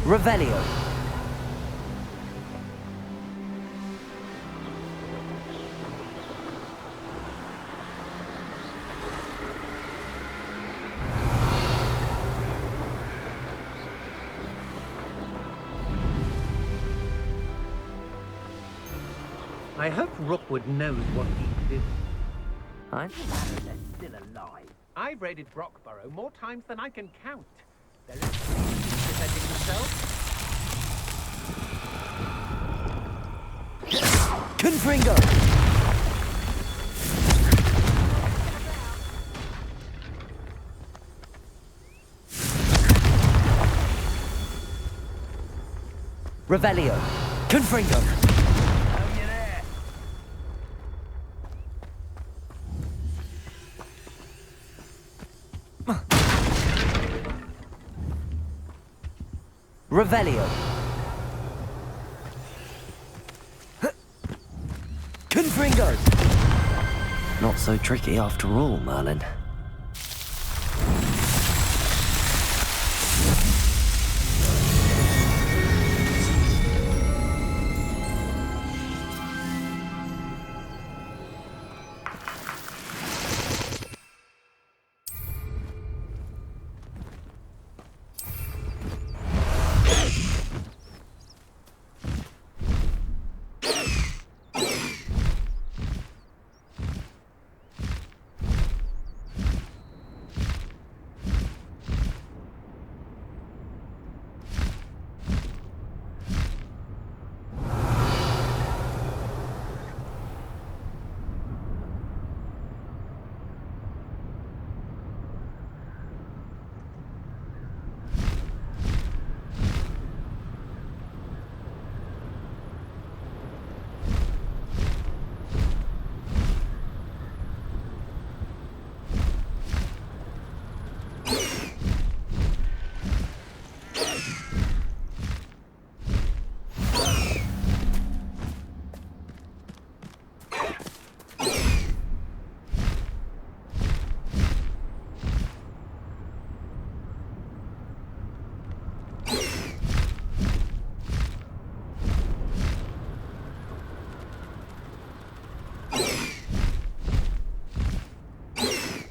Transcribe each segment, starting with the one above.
Revelio. I hope Rookwood knows what he did. I'm They're still alive. I've raided Brockborough more times than I can count. There is defending themselves. Confringo! Revelio. Confringo. Revelio. Confringo. Not so tricky after all, Merlin.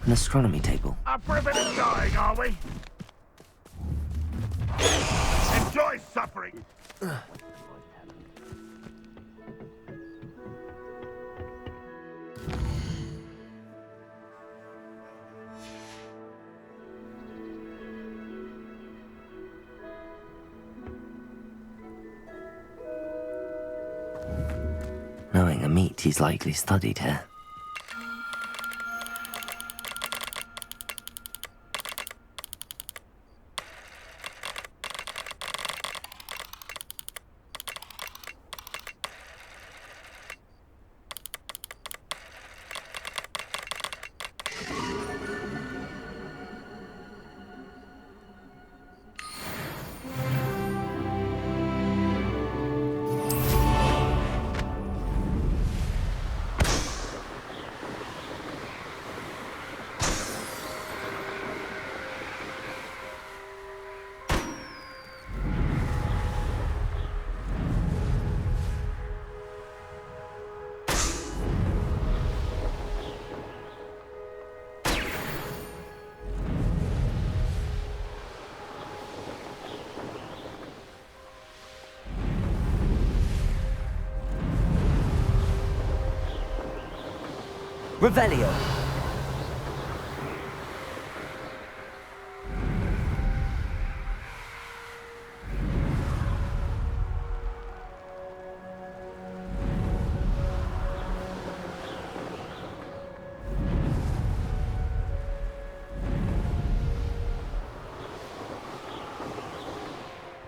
An astronomy table. A privilege of dying, are we? Enjoy suffering! Knowing a meat he's likely studied here. Revelio.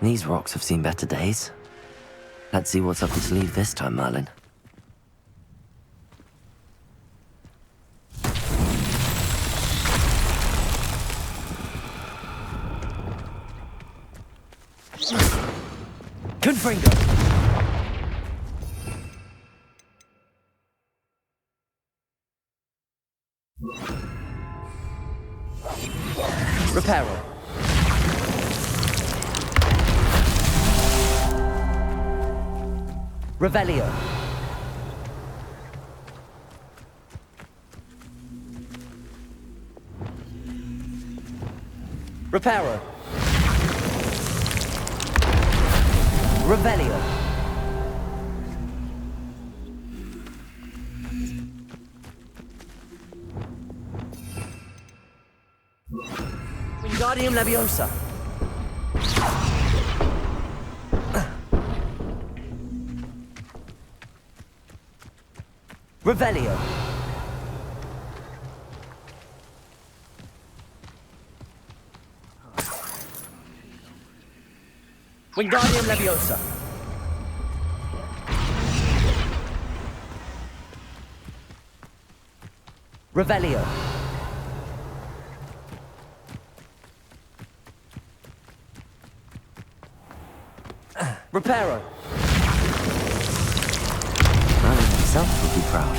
These rocks have seen better days. Let's see what's up his sleeve this time, Merlin. Confringo! Reparo. Revelio. Reparo. Revelio. Wingardium Leviosa. Revelio. Wingardium Leviosa. Revelio. Reparo. Merlin himself would be proud.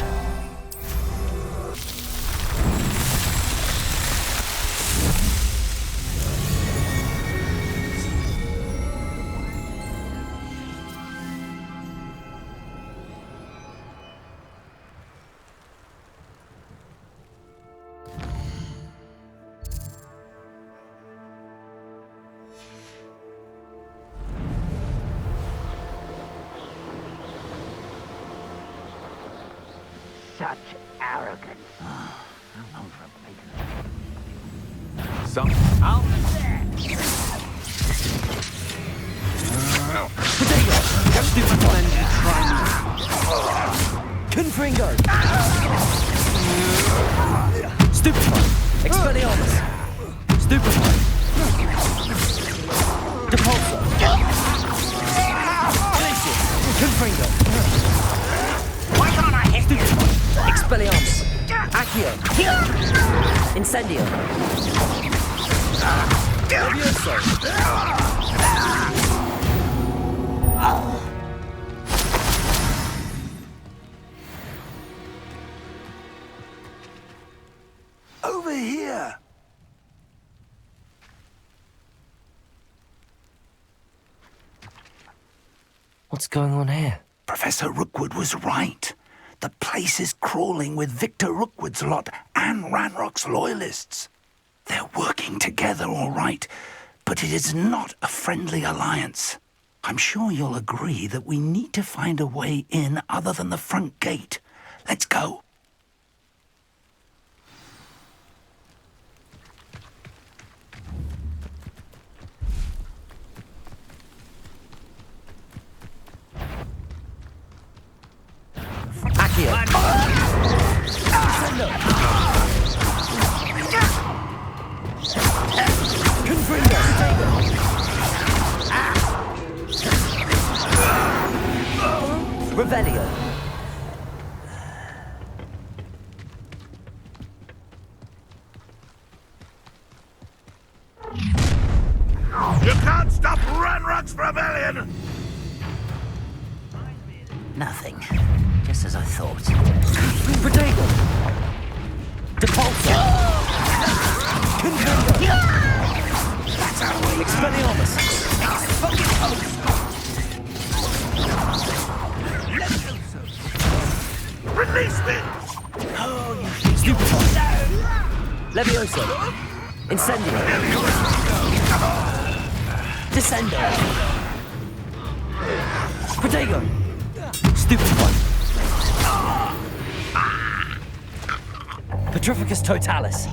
Such arrogance. How long for a bacon? Some. I'll be there. Potato! Stupid man, you try me. Confringo! Stupefy! Expelliarmus! Stupefy! Depulso! Glacius! Confringo! Why can't I hit you? Expelliarmus! Accio! Incendio! Levioso! Over here! What's going on here? Professor Rookwood was right. The place is crawling with Victor Rookwood's lot and Ranrock's loyalists. They're working together all right, but it is not a friendly alliance. I'm sure you'll agree that we need to find a way in other than the front gate. Let's go. Accio! Confringo! Revelio! You can't stop Ranrock's rebellion! Nothing. Just as I thought. Potato! Depulso! Confringo! That's our way. Expelliarmus! Release me! Stupefy! Levioso! Incendio! Descendo! Potato! Stupefy! Petrificus Totalis!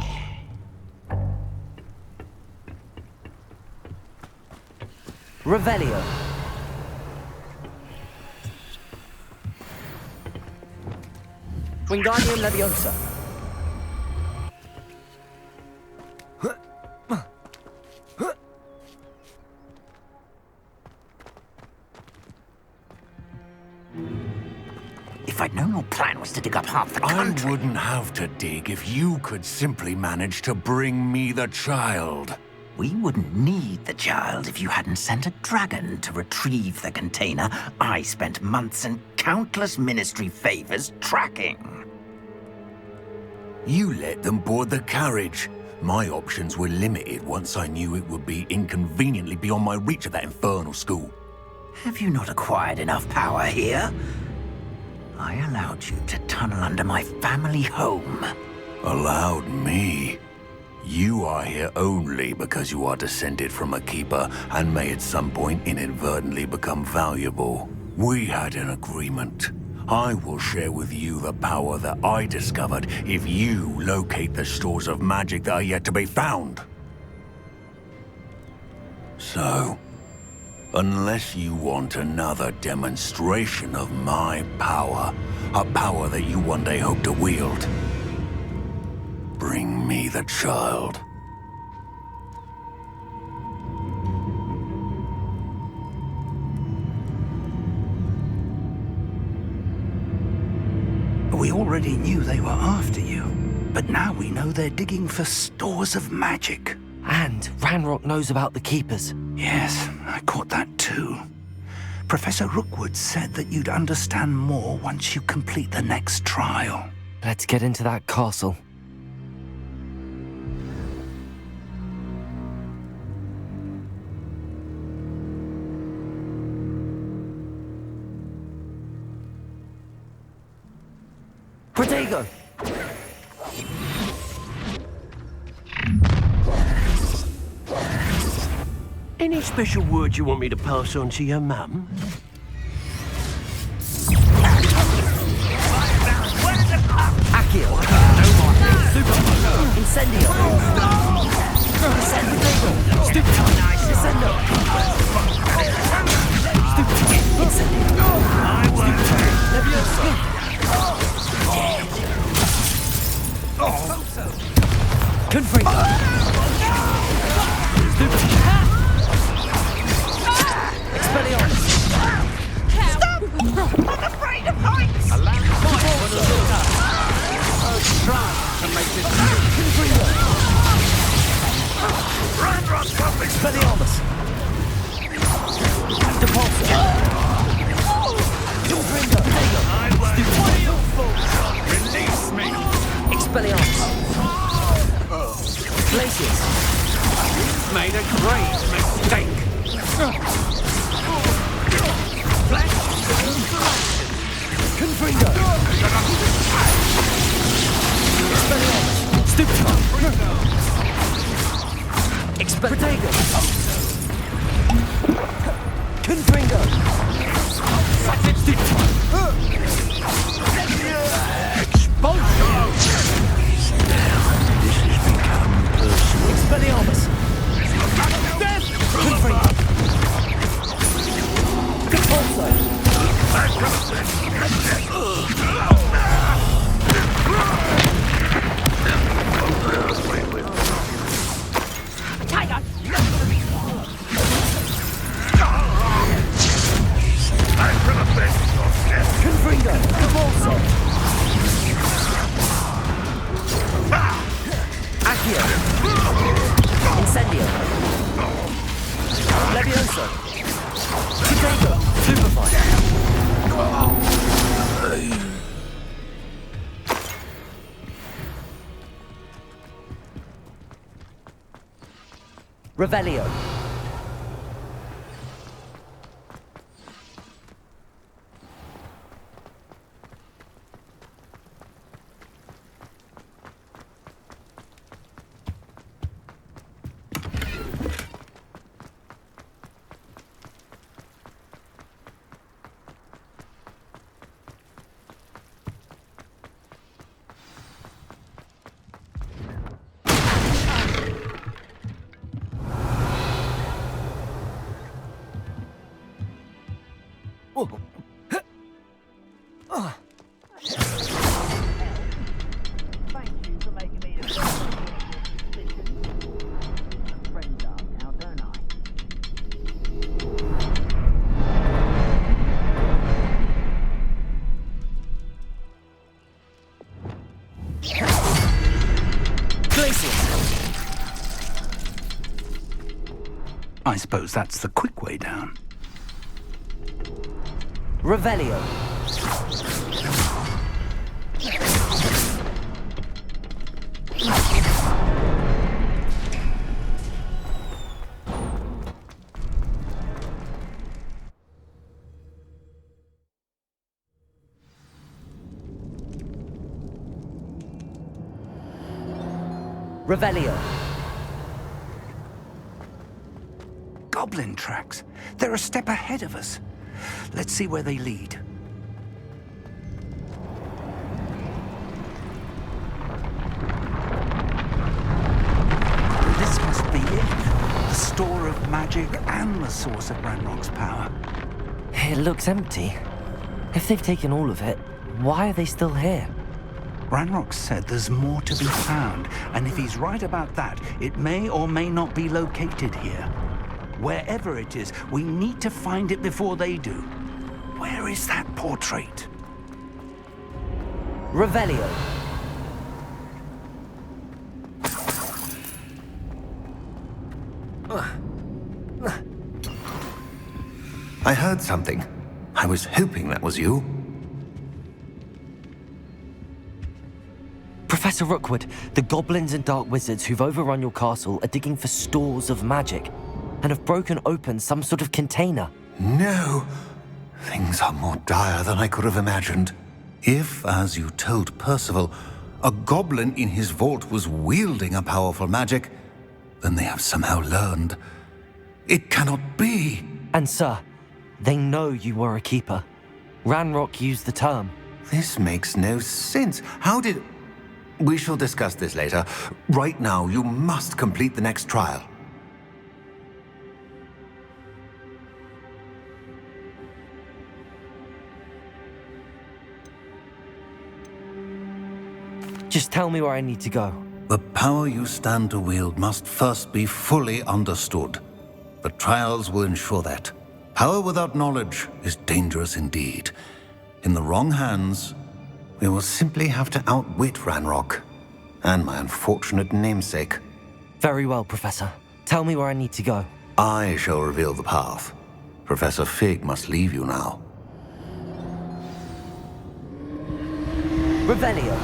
Revelio! Wingardium Leviosa! If I'd known your plan was to dig up half the I country... wouldn't have to dig if you could simply manage to bring me the child. We wouldn't need the child if you hadn't sent a dragon to retrieve the container I spent months and countless ministry favors tracking. You let them board the carriage. My options were limited once I knew it would be inconveniently beyond my reach at that infernal school. Have you not acquired enough power here? I allowed you to tunnel under my family home. Allowed me? You are here only because you are descended from a keeper and may at some point inadvertently become valuable. We had an agreement. I will share with you the power that I discovered if you locate the stores of magic that are yet to be found. So, unless you want another demonstration of my power, a power that you one day hope to wield, bring me the child. We already knew they were after you, but now we know they're digging for stores of magic. And Ranrock knows about the Keepers. Yes, I caught that too. Professor Rookwood said that you'd understand more once you complete the next trial. Let's get into that castle. Protego! Any special words you want me to pass on to your mum? Accio! Incendio! Incendio! Stupid! Incendio! Stupid! Incendio! Levioso! Confringo! Stupid! Expelliarmus! Stop! I'm afraid of heights! Allow the fight for the Luna. Try to make this Confringo! Ranrock puppet! Expelliarmus! Depulso! Confringo! I won't. Release me! Expelliarmus! Glacius! You've made a great mistake! Confringo! Expelliarmus! Stupefy! Protego! Confringo! Stupefy! Expulsion! This has become personal. Expelliarmus! Confringo! Depulso! Confringo! Depulso! Accio! Incendio! Levioso! Protego! Stupefy! Revelio. Thank you for making me the friends are now, don't I? Glacius. I suppose that's the quick way down. Revelio. Revelio. Goblin tracks. They're a step ahead of us. Let's see where they lead. This must be it. The store of magic and the source of Ranrock's power. It looks empty. If they've taken all of it, why are they still here? Ranrock said there's more to be found, and if he's right about that, it may or may not be located here. Wherever it is, we need to find it before they do. Where is that portrait? Revelio. I heard something. I was hoping that was you. Professor Rookwood, the goblins and dark wizards who've overrun your castle are digging for stores of magic and have broken open some sort of container. No. Things are more dire than I could have imagined. If, as you told Percival, a goblin in his vault was wielding a powerful magic, then they have somehow learned. It cannot be. And sir, they know you were a keeper. Ranrock used the term. This makes no sense. How did... We shall discuss this later. Right now, you must complete the next trial. Just tell me where I need to go. The power you stand to wield must first be fully understood. The trials will ensure that. Power without knowledge is dangerous indeed. In the wrong hands, we will simply have to outwit Ranrock and my unfortunate namesake. Very well, Professor. Tell me where I need to go. I shall reveal the path. Professor Fig must leave you now. Revelio.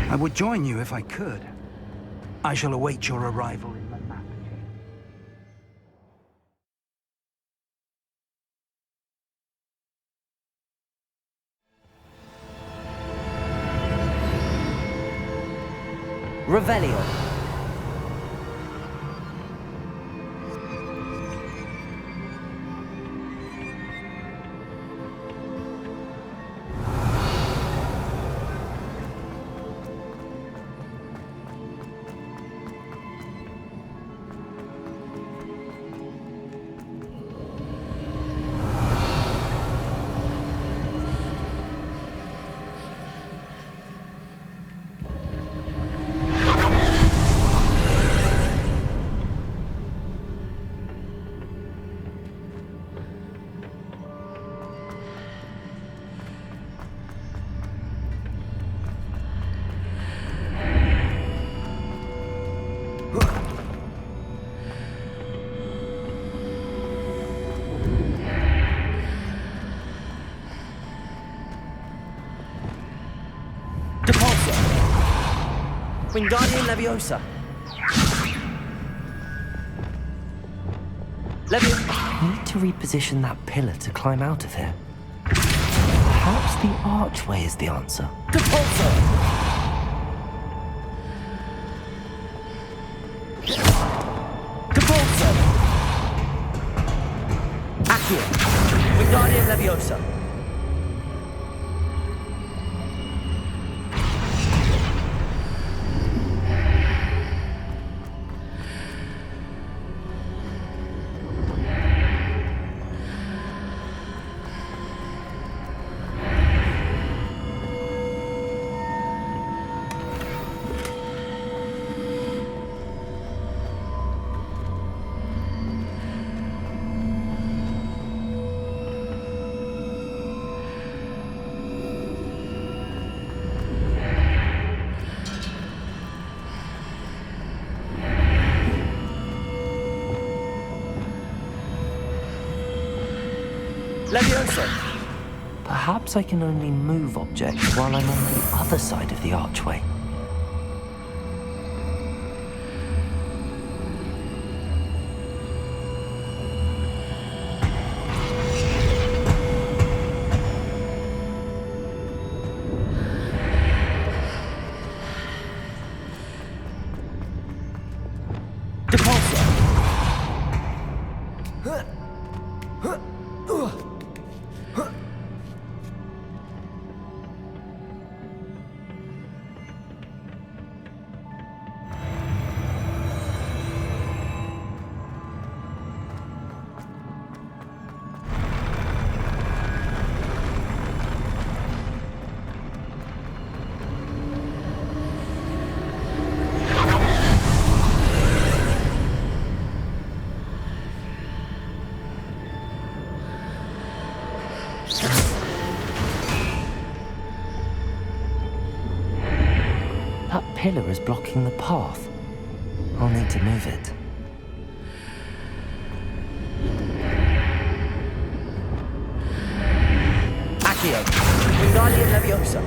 I would join you if I could. I shall await your arrival in the map. Revelio. Wingardium Leviosa. Need to reposition that pillar to climb out of here. Perhaps the archway is the answer. Depulso! Depulso! Accio! Wingardium Leviosa. Levioso! Perhaps I can only move objects while I'm on the other side of the archway. That pillar is blocking the path. I'll need to move it. Accio! Wingardium Leviosa!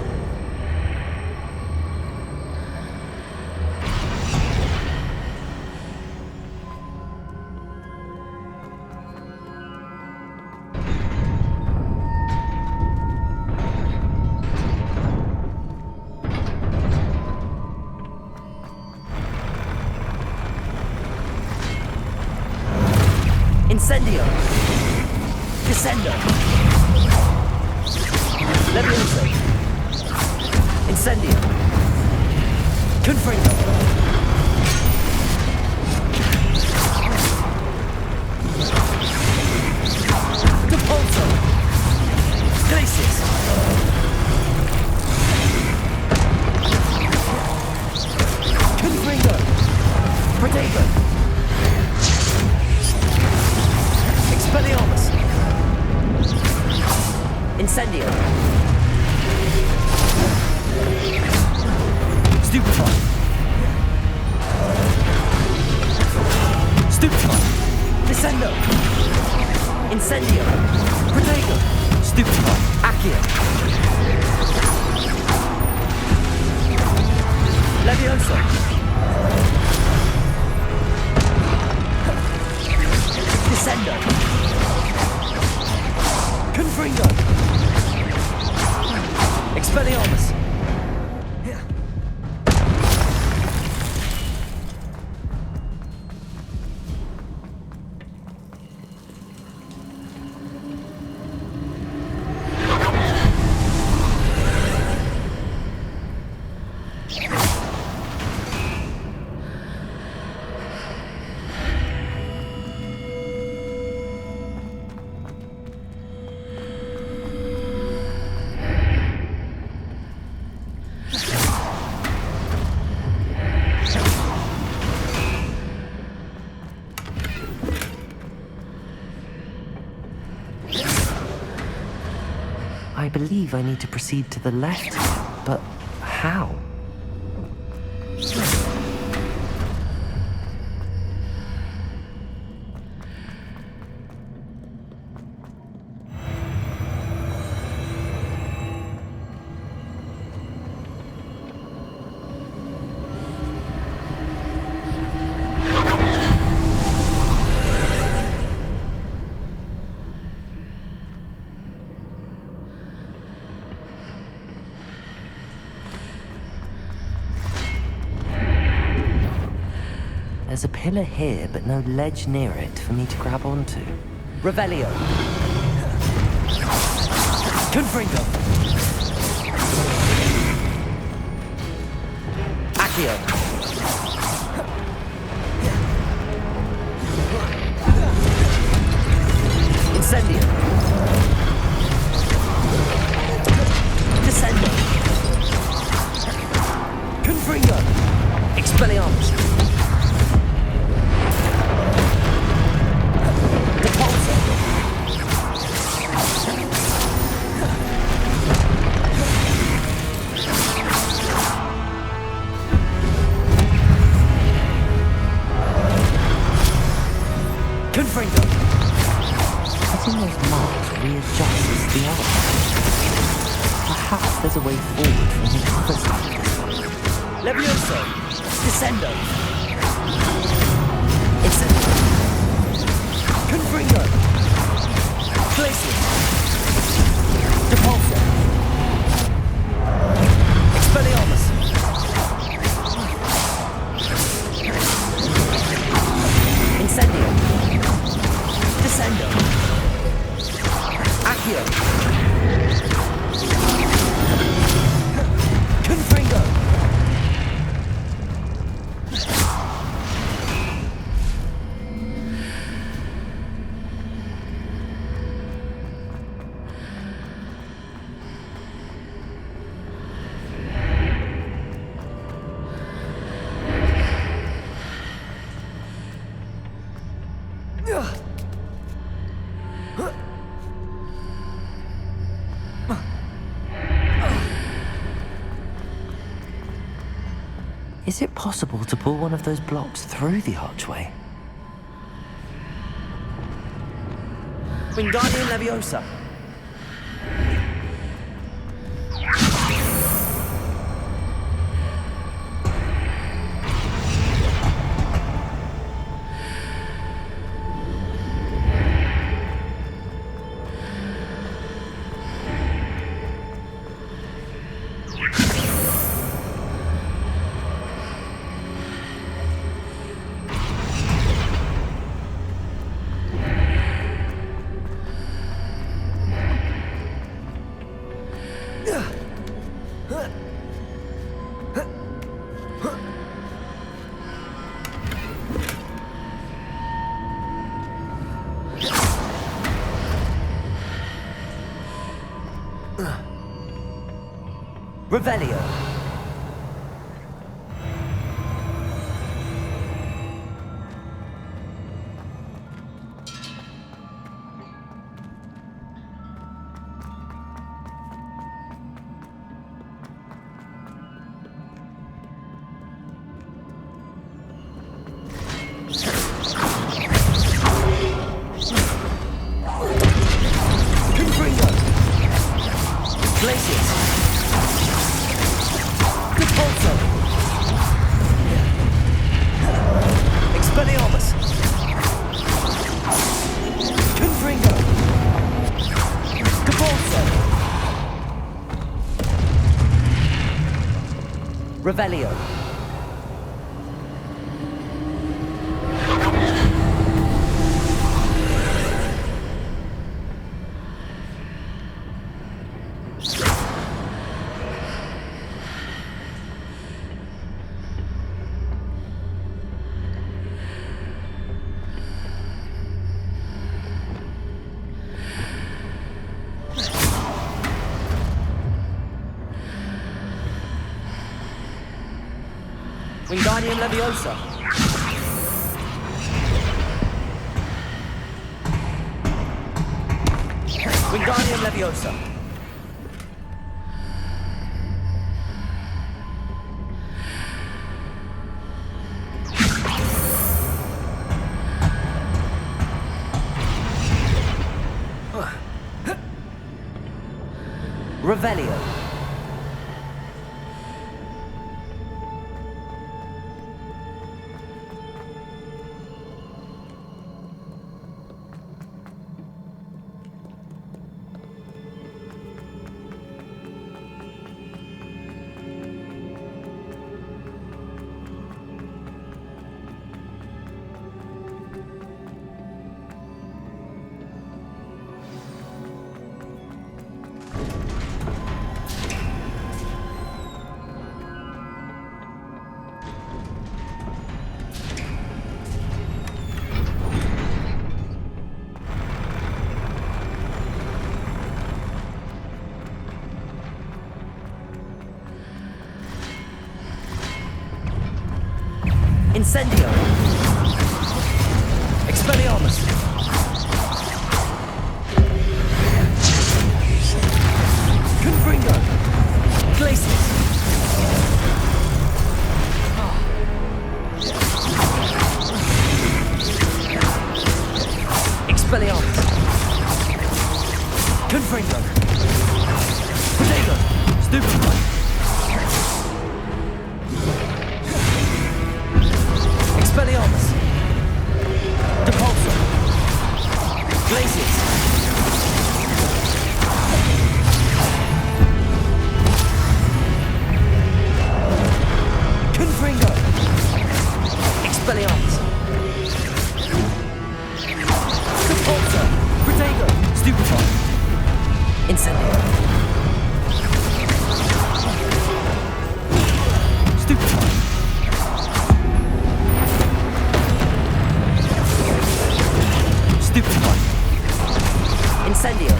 Incendio! Descendo! Levioso! Incendio! Confringo! Depulso! Glacius! Confringo! Protego! Expelliarmus! Incendio! Stupefy! Stupefy! Descendo! Incendio! Protego! Stupefy! Accio! Levioso! Descendo! Confringo! Expelliarmus! I believe I need to proceed to the left, but how? There's a pillar here, but no ledge near it for me to grab onto. Revelio! Confringo! Accio! Incendio! Descendo! Confringo! Expelliarmus! Confringo! Hitting those marks readjusts the arc. Perhaps there's a way forward from the other side. Levioso! Descendo! Incendio! Confringo! Glacius! Depulso! Expelliarmus! Incendio! Descendo! Accio! Confringo! Is it possible to pull one of those blocks through the archway? Wingardium Leviosa! Revelio! Confringo! Glacius! Depulso! Expelliarmus! Confringo! Depulso! Revelio! Wingardium Leviosa! Wingardium Leviosa! Revelio! Incendio! Expelliarmus! Confringo! Glacius! Expelliarmus! Confringo. Protego. Stupefy. Expelliarmus. Depulso. Glacius. Confringo. Expelliarmus. Depulso. Protego. Stupefy. Incendio. Stupefy. Stupefy. Incendio.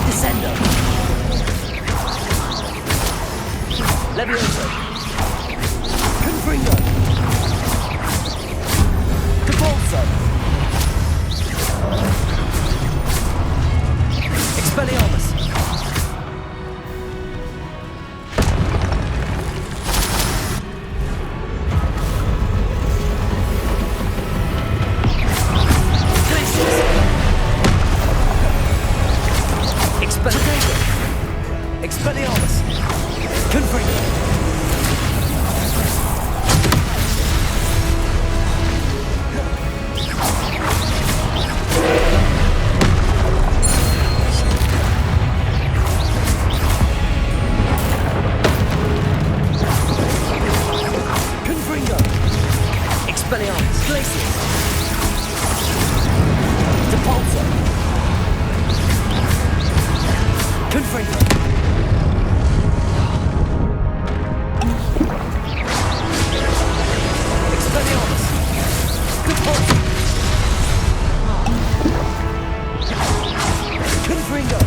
Descendo. Levioso. Confringo. Depulso. Expelliarmus. Glacius. Expelliarmus. Expelliarmus. Confringo. Confringo. Expelliarmus. Glacius. Depulso. Confringo. Expelliarmus. Depulso. Confringo.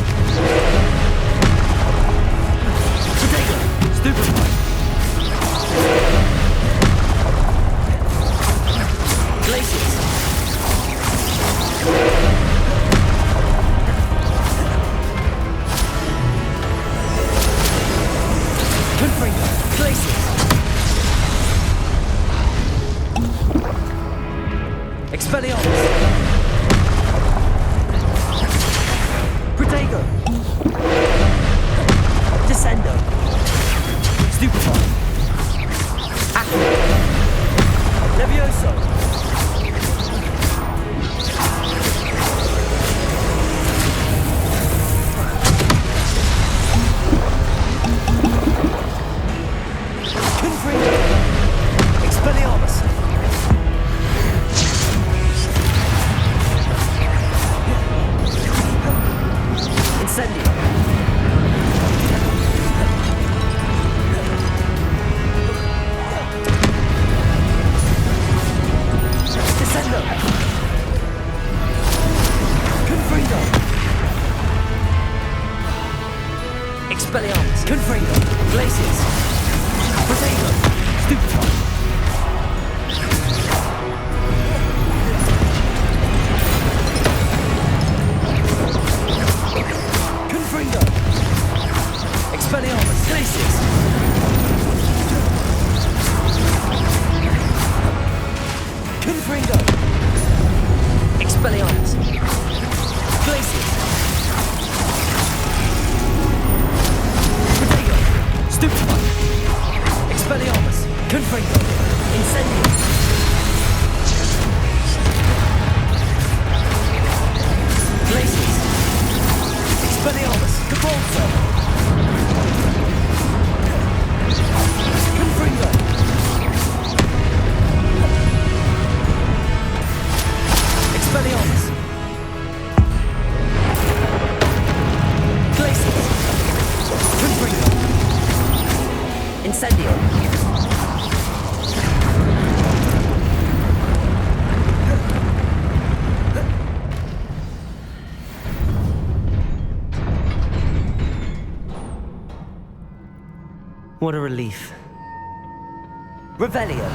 Protego. Stupefy. Glacius. Confringo. Glacius. Expelliarmus. Protego. Descendo. Stupefy. Acqua. Levioso. Confringo. Expelliarmus. Incendio. Descendo. Confringo. Expelliarmus. Confringo. Glacius. Protego. Stupefy. Confringo. Expelliarmus. Glacius. Confringo. Expelliarmus. Glacius. Protego. Stupefy. Expelliarmus. Confringo. Incendio. Glacius. Expelliarmus. Depulso. Confringo. Expelliarmus. Glacius. Confringo. Incendio. What a relief. Revelio.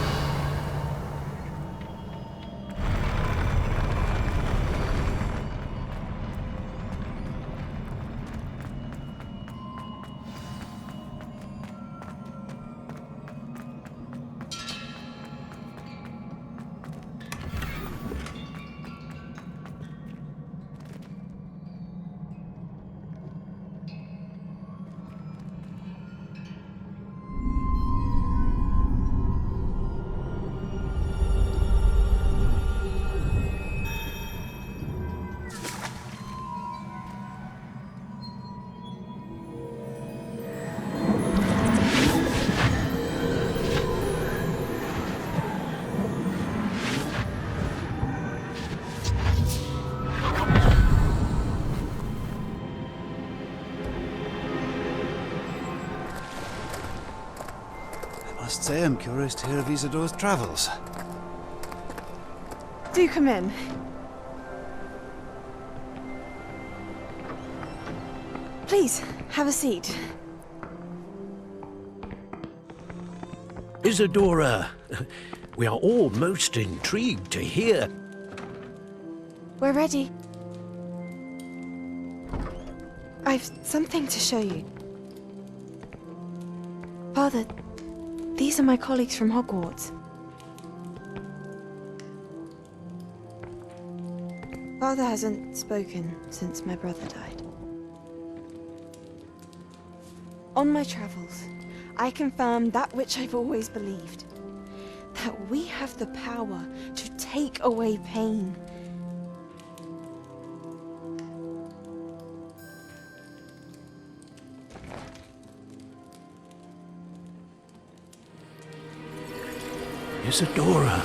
say I'm curious to hear of Isadora's travels. Do come in. Please, have a seat. Isadora, we are all most intrigued to hear. We're ready. I've something to show you. Father, these are my colleagues from Hogwarts. Father hasn't spoken since my brother died. On my travels, I confirmed that which I've always believed. That we have the power to take away pain. Isadora.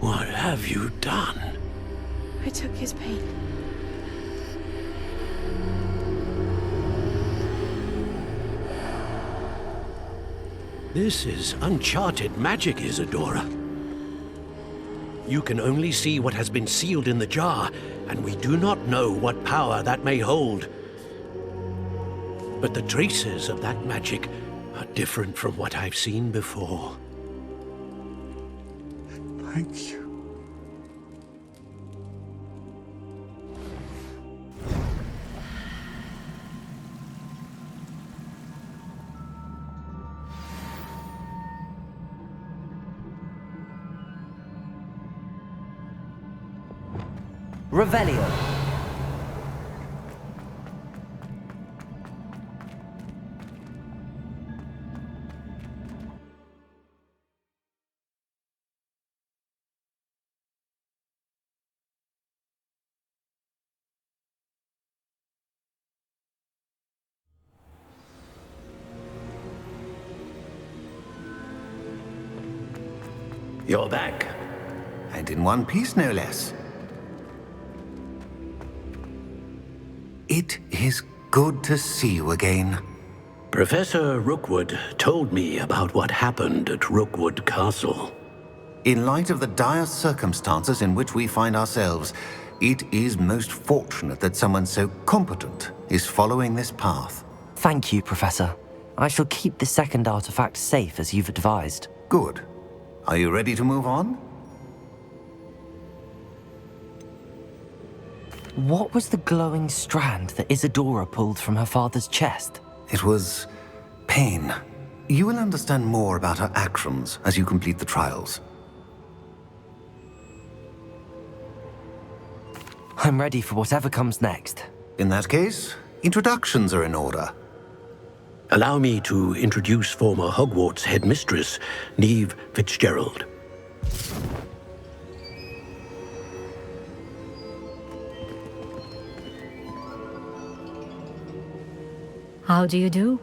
What have you done? I took his pain. This is uncharted magic, Isadora. You can only see what has been sealed in the jar, and we do not know what power that may hold. But the traces of that magic are different from what I've seen before. Thank you. Revelio. You're back. And in one piece, no less. It is good to see you again. Professor Rookwood told me about what happened at Rookwood Castle. In light of the dire circumstances in which we find ourselves, it is most fortunate that someone so competent is following this path. Thank you, Professor. I shall keep the second artifact safe as you've advised. Good. Are you ready to move on? What was the glowing strand that Isadora pulled from her father's chest? It was pain. You will understand more about her actions as you complete the trials. I'm ready for whatever comes next. In that case, introductions are in order. Allow me to introduce former Hogwarts headmistress, Neve Fitzgerald. How do you do?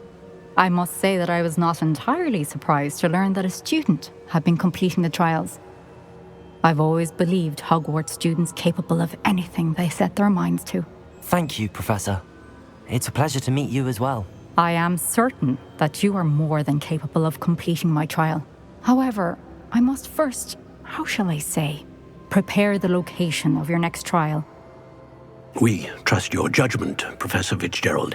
I must say that I was not entirely surprised to learn that a student had been completing the trials. I've always believed Hogwarts students capable of anything they set their minds to. Thank you, Professor. It's a pleasure to meet you as well. I am certain that you are more than capable of completing my trial. However, I must first, how shall I say, prepare the location of your next trial. We trust your judgment, Professor Fitzgerald.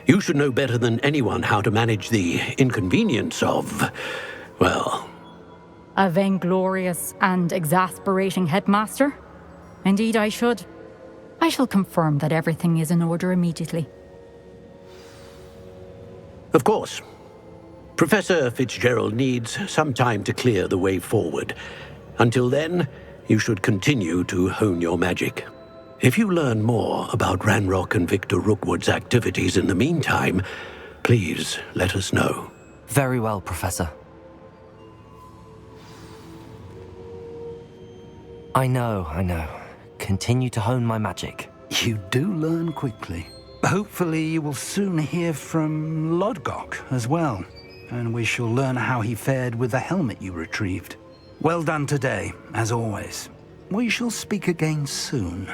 You should know better than anyone how to manage the inconvenience of, well... A vainglorious and exasperating headmaster? Indeed I should. I shall confirm that everything is in order immediately. Of course. Professor Fitzgerald needs some time to clear the way forward. Until then, you should continue to hone your magic. If you learn more about Ranrock and Victor Rookwood's activities in the meantime, please let us know. Very well, Professor. I know. Continue to hone my magic. You do learn quickly. Hopefully you will soon hear from Lodgok as well, and we shall learn how he fared with the helmet you retrieved. Well done today, as always. We shall speak again soon.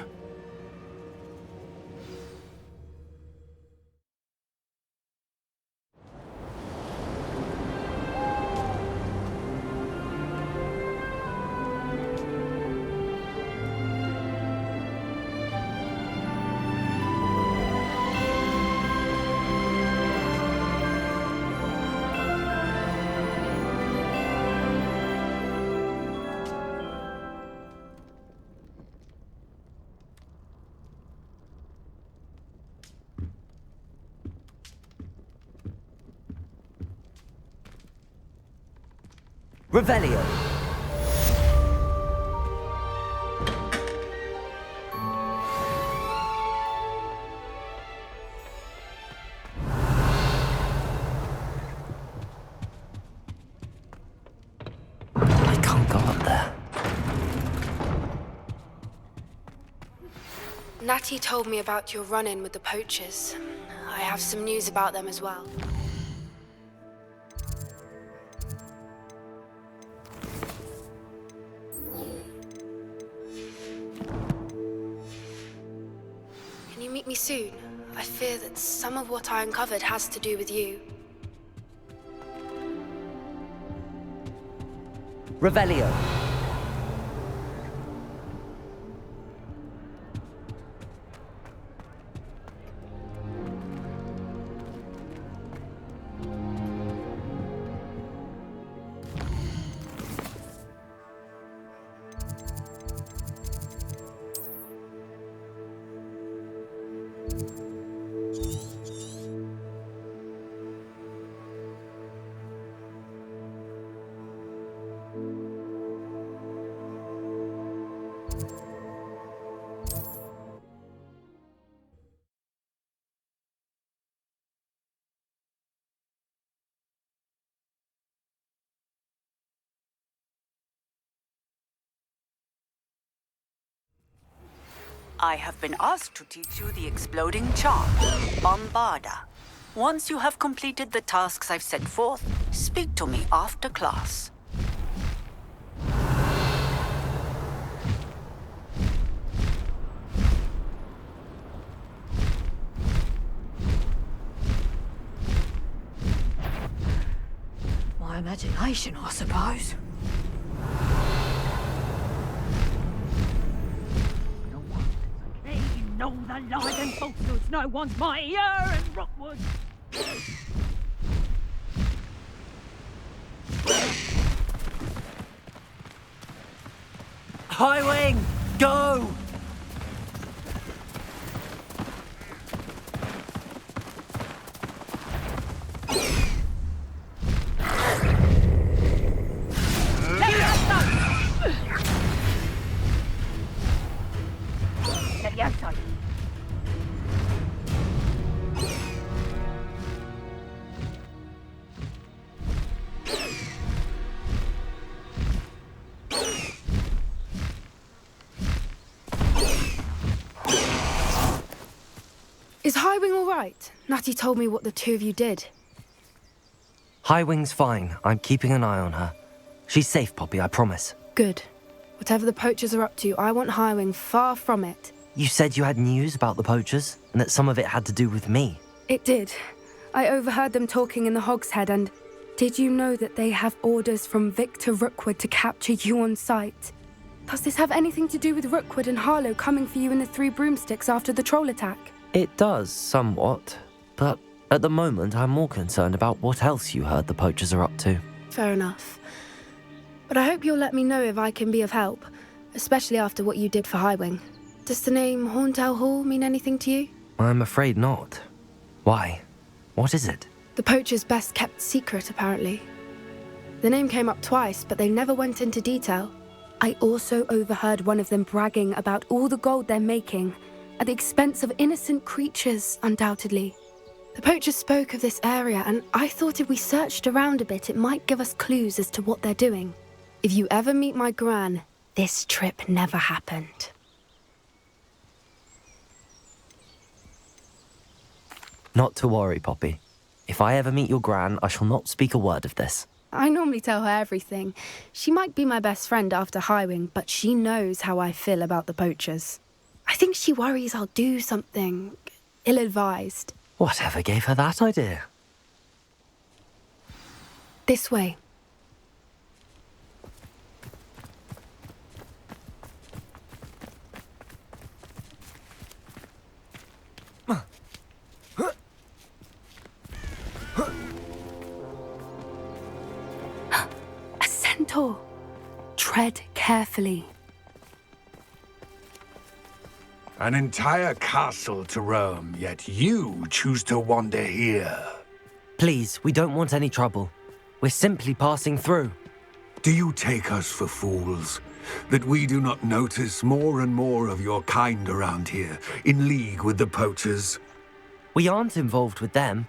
Revelio. I can't go up there. Natty told me about your run-in with the poachers. I have some news about them as well. Can you meet me soon? I fear that some of what I uncovered has to do with you. Revelio. I have been asked to teach you the exploding charm, Bombarda. Once you have completed the tasks I've set forth, speak to me after class. My imagination, I suppose. You know the lies and falsehoods no one's mightier and Rookwood. High Wing, go! Is Highwing all right? Natty told me what the two of you did. High Wing's fine. I'm keeping an eye on her. She's safe, Poppy, I promise. Good. Whatever the poachers are up to, I want Highwing far from it. You said you had news about the poachers, and that some of it had to do with me. It did. I overheard them talking in the Hogshead, and did you know that they have orders from Victor Rookwood to capture you on sight? Does this have anything to do with Rookwood and Harlow coming for you in the Three Broomsticks after the troll attack? It does, somewhat. But at the moment, I'm more concerned about what else you heard the poachers are up to. Fair enough. But I hope you'll let me know if I can be of help, especially after what you did for Highwing. Does the name Horndale Hall mean anything to you? I'm afraid not. Why? What is it? The poachers' best kept secret, apparently. The name came up twice, but they never went into detail. I also overheard one of them bragging about all the gold they're making, at the expense of innocent creatures, undoubtedly. The poachers spoke of this area, and I thought if we searched around a bit, it might give us clues as to what they're doing. If you ever meet my gran, this trip never happened. Not to worry, Poppy. If I ever meet your gran, I shall not speak a word of this. I normally tell her everything. She might be my best friend after Highwing, but she knows how I feel about the poachers. I think she worries I'll do something ill-advised. Whatever gave her that idea? This way. A centaur. Tread carefully. An entire castle to roam, yet you choose to wander here. Please, we don't want any trouble. We're simply passing through. Do you take us for fools? That we do not notice more and more of your kind around here, in league with the poachers? We aren't involved with them.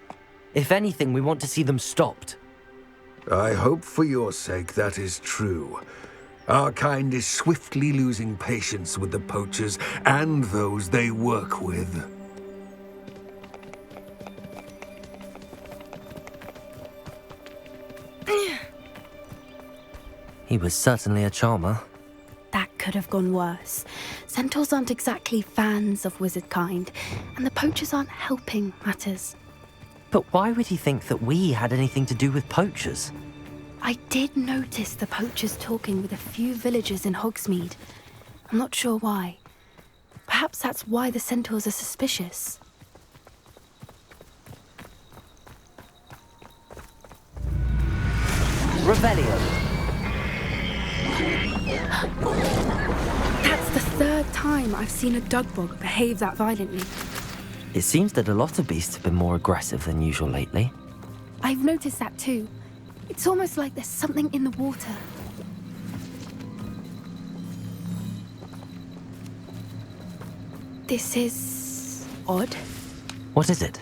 If anything, we want to see them stopped. I hope for your sake that is true. Our kind is swiftly losing patience with the poachers and those they work with. He was certainly a charmer. That could have gone worse. Centaurs aren't exactly fans of wizard kind, and the poachers aren't helping matters. But why would he think that we had anything to do with poachers? I did notice the poachers talking with a few villagers in Hogsmeade. I'm not sure why. Perhaps that's why the centaurs are suspicious. Revelio. That's the third time I've seen a dugbog behave that violently. It seems that a lot of beasts have been more aggressive than usual lately. I've noticed that too. It's almost like there's something in the water. This is odd. What is it?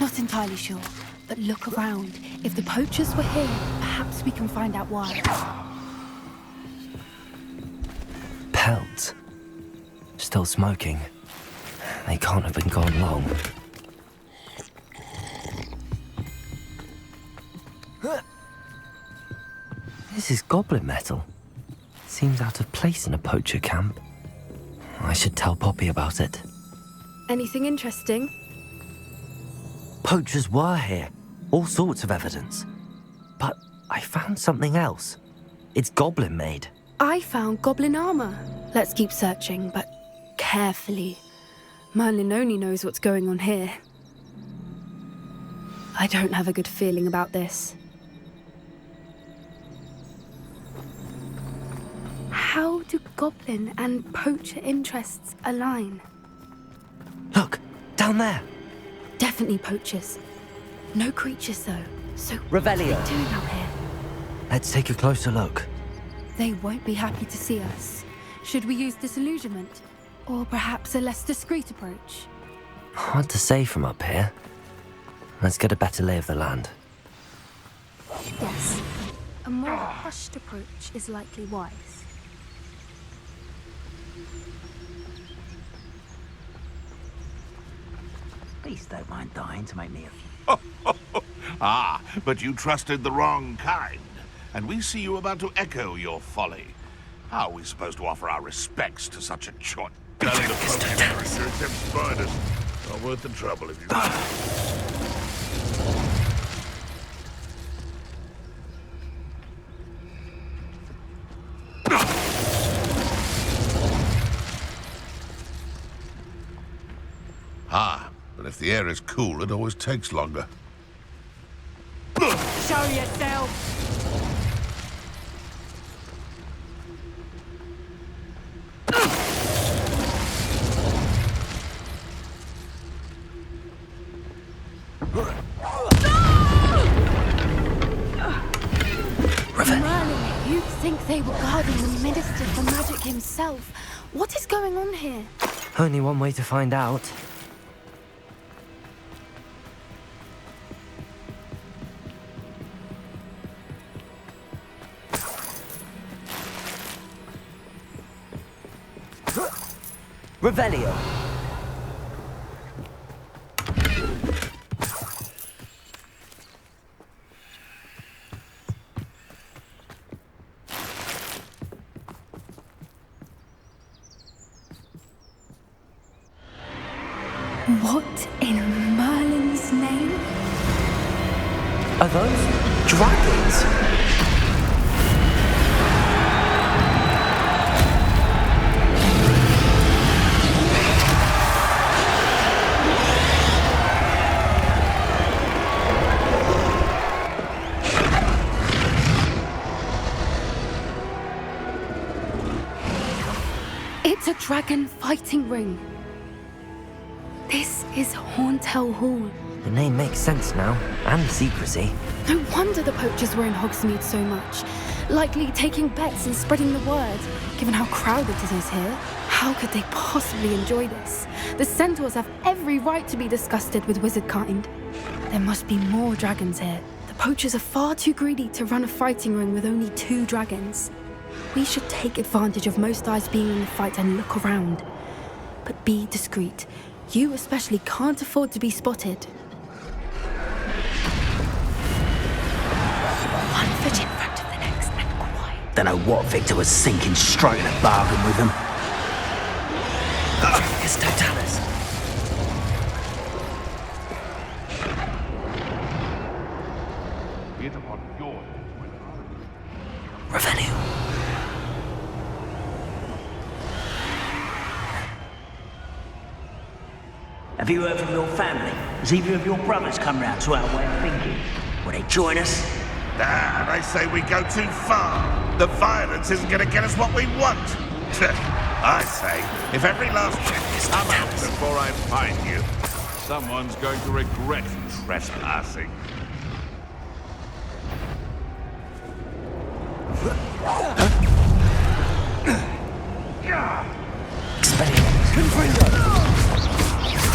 Not entirely sure, but look around. If the poachers were here, perhaps we can find out why. Pelts. Still smoking. They can't have been gone long. This is goblin metal. Seems out of place in a poacher camp. I should tell Poppy about it. Anything interesting? Poachers were here. All sorts of evidence. But I found something else. It's goblin made. I found goblin armor. Let's keep searching, but carefully. Merlin only knows what's going on here. I don't have a good feeling about this. How do goblin and poacher interests align? Look, down there. Definitely poachers. No creatures, though. So Revelio. what are they doing out here? Let's take a closer look. They won't be happy to see us. Should we use disillusionment? Or perhaps a less discreet approach? Hard to say from up here. Let's get a better lay of the land. Yes. A more hushed approach is likely wise. Beasts don't mind dying to make me a... Ah, but you trusted the wrong kind. And we see you about to echo your folly. How are we supposed to offer our respects to such a choice? Telling the poacher character except spiders. Not worth the trouble if you... Ah, but if the air is cool, it always takes longer. Show yourself! Merlin, you'd think they were guarding the Minister for Magic himself. What is going on here? Only one way to find out. Revelio. What in Merlin's name? Are those dragons? It's a dragon fighting ring. This is Horntail Hall. The name makes sense now, and the secrecy. No wonder the poachers were in Hogsmeade so much. Likely taking bets and spreading the word, given how crowded it is here. How could they possibly enjoy this? The centaurs have every right to be disgusted with wizard kind. There must be more dragons here. The poachers are far too greedy to run a fighting ring with only 2 dragons. We should take advantage of most eyes being in the fight and look around. But be discreet. You especially can't afford to be spotted. One foot in front of the next and quiet. Don't know what Victor was thinking, striking a bargain with them. It's Totalis. Revelio. Have you heard from your family? Has either of your brothers come round to our way of thinking? Will they join us? Dad, I say we go too far. The violence isn't going to get us what we want. I say, if every last check come out before I find you, someone's going to regret trespassing.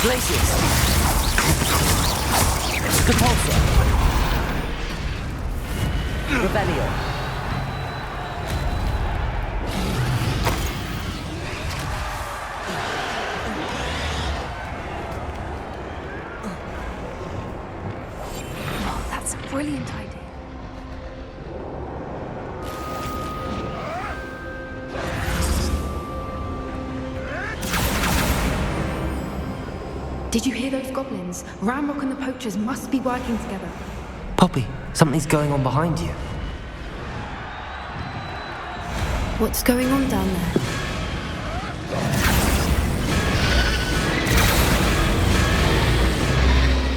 Glacius! Capulsa! Rebellion! Oh, that's a brilliant idea. Did you hear those goblins? Ramrock and the poachers must be working together. Poppy, something's going on behind you. What's going on down there?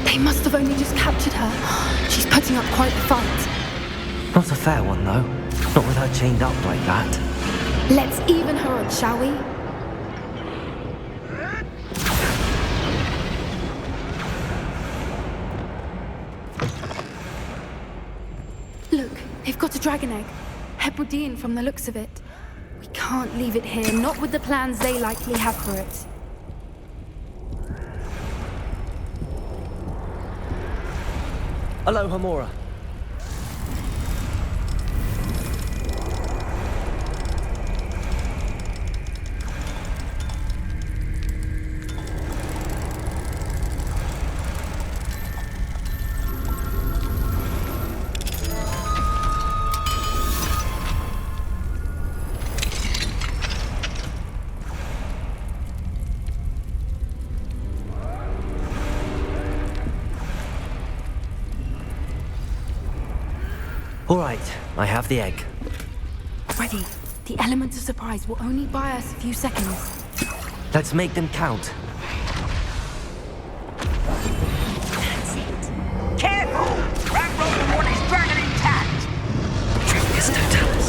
They must have only just captured her. She's putting up quite the fight. Not a fair one, though. Not with her chained up like that. Let's even her on, shall we? Look, they've got a dragon egg. Hebridean from the looks of it. We can't leave it here, not with the plans they likely have for it. Hello, Hamora. All right, I have the egg. Ready. The element of surprise will only buy us a few seconds. Let's make them count. That's it. Careful! Ramrock will want his dragon intact! It's Totalis.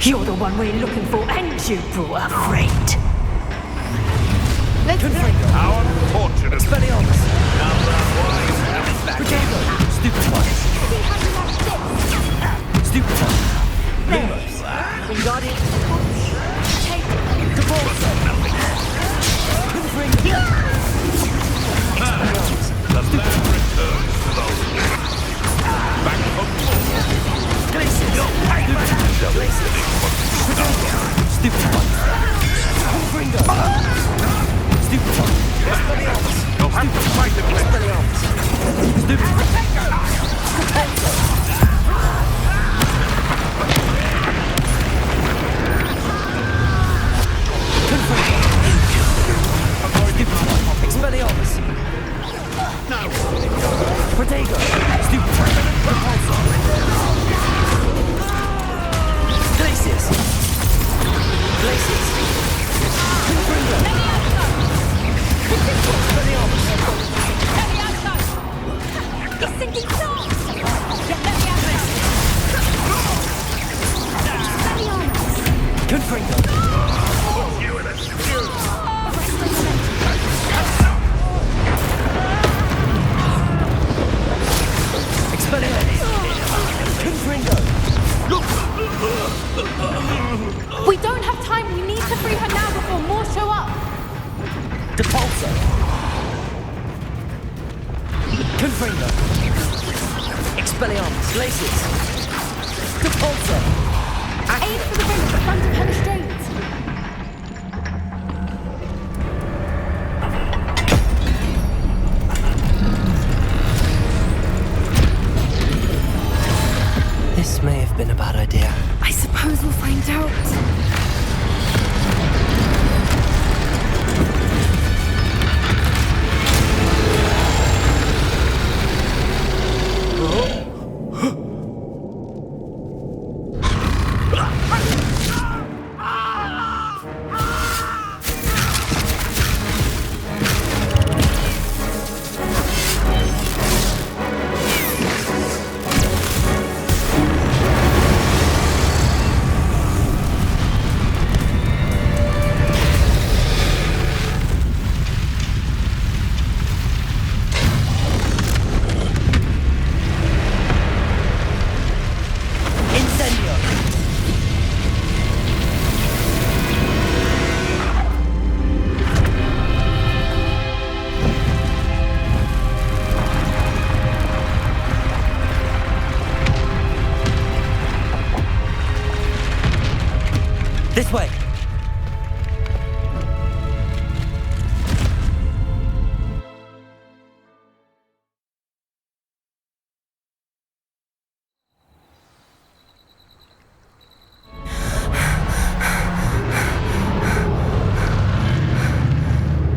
You're the one we're looking for, and you brought a friend. Let's How unfortunate. Expelliarmus! Stupid one! Stupid one! Lumos! We got it. Glaciers! Repulsor! Aim for the ring at the front of her restraints. This may have been a bad idea. I suppose we'll find out. This way!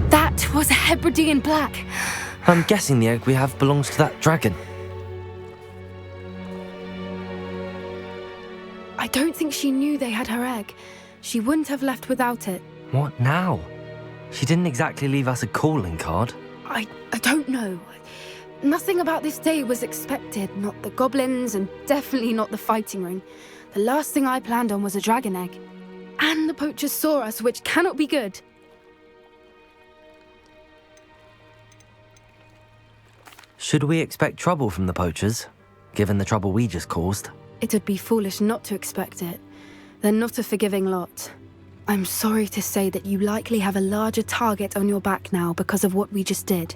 That was a Hebridean black. I'm guessing the egg we have belongs to that dragon. I don't think she knew they had her egg. She wouldn't have left without it. What now? She didn't exactly leave us a calling card. I don't know. Nothing about this day was expected. Not the goblins, and definitely not the fighting ring. The last thing I planned on was a dragon egg. And the poachers saw us, which cannot be good. Should we expect trouble from the poachers, given the trouble we just caused? It would be foolish not to expect it. They're not a forgiving lot. I'm sorry to say that you likely have a larger target on your back now because of what we just did.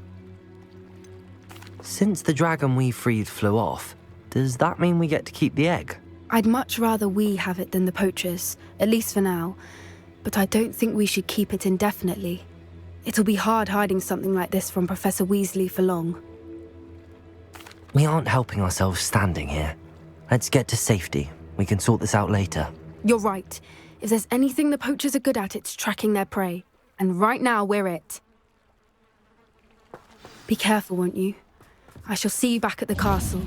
Since the dragon we freed flew off, does that mean we get to keep the egg? I'd much rather we have it than the poachers, at least for now. But I don't think we should keep it indefinitely. It'll be hard hiding something like this from Professor Weasley for long. We aren't helping ourselves standing here. Let's get to safety. We can sort this out later. You're right. If there's anything the poachers are good at, it's tracking their prey. And right now, we're it. Be careful, won't you? I shall see you back at the castle.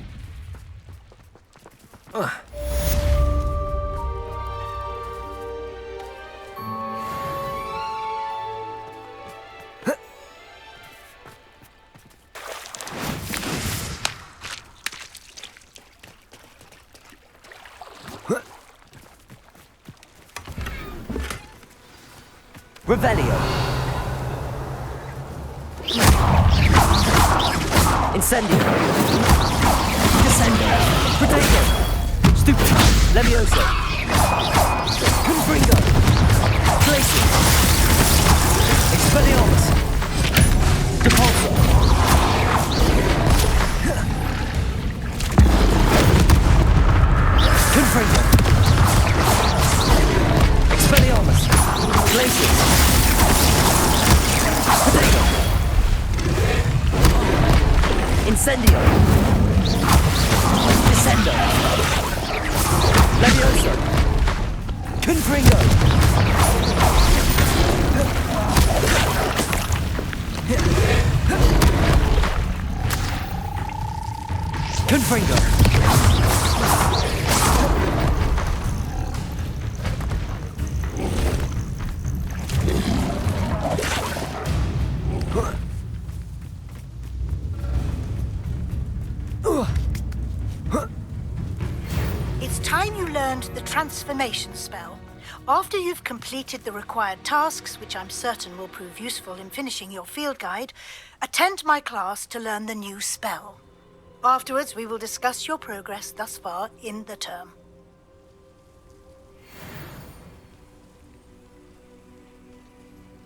Revelio. Incendio. Descendo. Protego. Stupid. Levioso. Confringo. Glacier. Expelliarmus. Depulso. Confringo. Expelliarmus. Glacier. Potato. Incendio. Descendo. Levioso. Confringo. Confringo. It's time you learned the transformation spell. After you've completed the required tasks, which I'm certain will prove useful in finishing your field guide, attend my class to learn the new spell. Afterwards, we will discuss your progress thus far in the term.